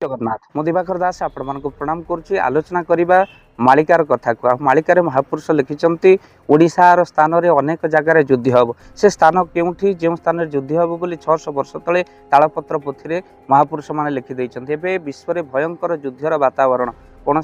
जगन्नाथ मु दिवाकर दास आपण मानक प्रणाम करुच्ची आलोचना करवा मालिकार कथा को मालिकार महापुरुष लिखिंट ओडिशार स्थान में अनेक जगार युद्ध हम से स्थान केउठी जो स्थान युद्ध हम बोली 600 वर्ष तले तालपत्र पोथी महापुरुष मैंने लिखिदे विश्व में भयंकर युद्धर वातावरण कौन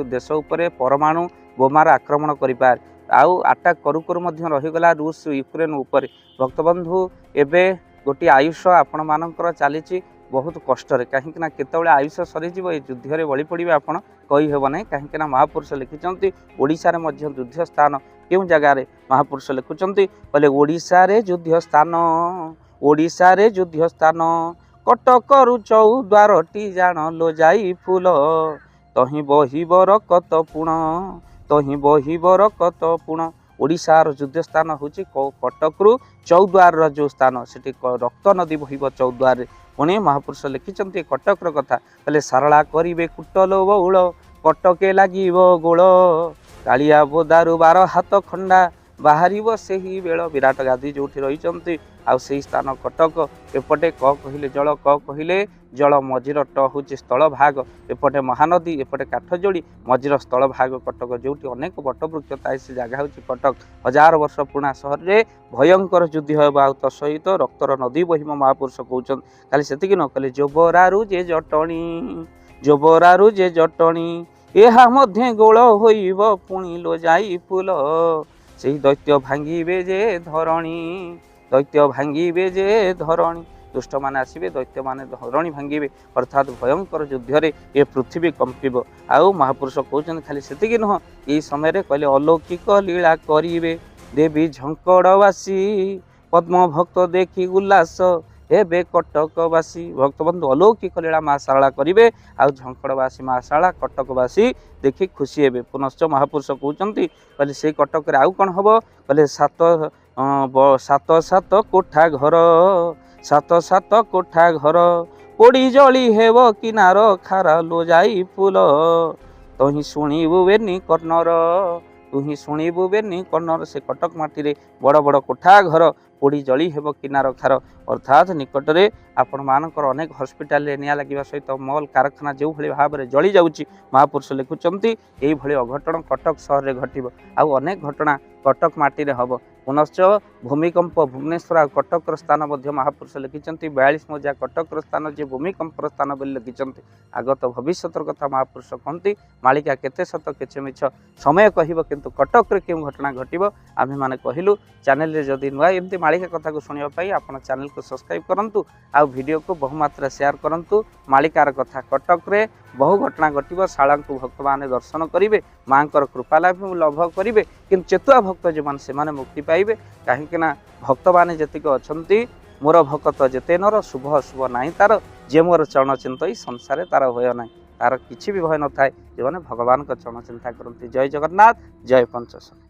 देश उपर परमाणु बोमार आक्रमण कर आउ आटाक करू करू रहीगला रूस यूक्रेन उपर भक्तबंधु एवं गोटे आयुष आपण मानकर चली बहुत कष्ट कहीं केतबे आयुष सरीज युद्ध बलि पड़े आप कहीहब ना कहीं महापुरुष लिखिंट ओडिशा रे मध्य युद्ध स्थान क्यों जगार महापुरुष लिखुंट कहले ओडिशा रे युद्ध स्थान कटकरु चौद्वारटी जान लो जाई फूल तही बहिबर कत पुण तही बहिबर कत पुण ओडिशार युद्ध स्थान हूँ कटकरु चौद्वार जो स्थान से रक्त नदी बहिब चौद्वार पुणी महापुरुष लिखिंट कटकर कथा कहले सारला करिवे कुटल बउल कटके लागिब गोल कालिया बोदारु 12 हाथ खंडा बाहर से ही बेल विराट गादी जो रही आउ से स्थान कटक एपटे क कहले जल क कहले जल मझिर ट हूँ स्थल भाग एपटे महानदी एपटे काठजोड़ी मझिर स्थल भाग कटक जो अनेक बटवृक्ष थाए से जगह हूँ कटक 1000 वर्ष पुराणा सहर में भयंकर युद्ध हम आ सहित रक्तर नदी बहिम महापुरुष कहते खाली से न कहले जोबरारु जे जटणी एहा मध्य गोल होइब पुणी लो जाई फूल से दैत्य भांगिबे जे धरणी दैत्य भांगिबे जे धरणी दुष्ट माने आसबे दैत्य माने धरणी भांगिबे अर्थात भयंकर युद्ध रे ये पृथ्वी कंपिब आउ महापुरुष कहते खाली से नुह ये समय कहले अलौकिक लीला करिवे देवी झंकड़वासी पद्म भक्त देखी उल्लास एबे कटकवासी भक्तबंधु अलौकिक लीला माँ शारला करिवे आउ झंकड़वासी माँ शारला कटकवासी देखी खुशी हेबे पुनश्च महापुरुष कहते कहले से कटक आउ कौन हम कहले सात सात कोठा घर सात सात कोठा घर पोड़ी जली हेब किनार खारा लो जाई फूल तही शुणीबु बेनी कर्णर तुही शुणीबु बेनी कर्णर से कटक माटी रे बड़ बड़ कोठा घर पोड़ी जली हेब किनार खार अर्थात निकट में आपण मानकर अनेक हस्पिटाल निया लगे सहित मल कारखाना जो भाई भाव में जली जाऊँगी महापुरुष लिखुंट यही अघटन कटक सहर में घटब आउ अनेक घटना कटक माटी रे हब पुनश्च भूमिकंप भुवनेश्वर कटक स्थान महापुरुष लिखिंट 42 मजिया कटक स्थान जे भूमिकंप स्थान बोली लिखिंट आगत भविष्य कथा महापुरुष कहती मालिका केते सत केते मिछ समय कहब किंतु कटक रे क्यों घटना घटब आमे माने कहलु चैनल रे जदि नुआ एमती मालिका कथा को सुनिया पाई आपण चैनल को सब्सक्राइब करंतु आ वीडियो को बहुमात्रा शेयर करंतु मालिकार कथा कटक रे बहु घटना घटब शाला को भक्त माने दर्शन करेंगे माँ कृपा लाभ करेंगे कि चेतुआ भक्त जो मैंने से मुक्ति पाइबे कहीं भक्त मैंने जीक अच्छा मोर भक्त जेते नर शुभ अशुभ नाई तार जे मोर चरण चिंत संसार तार भय ना तार किसी भी भय न थाए जो मैंने भगवान चरण चिंता करती जय जगन्नाथ जय पंचशखी।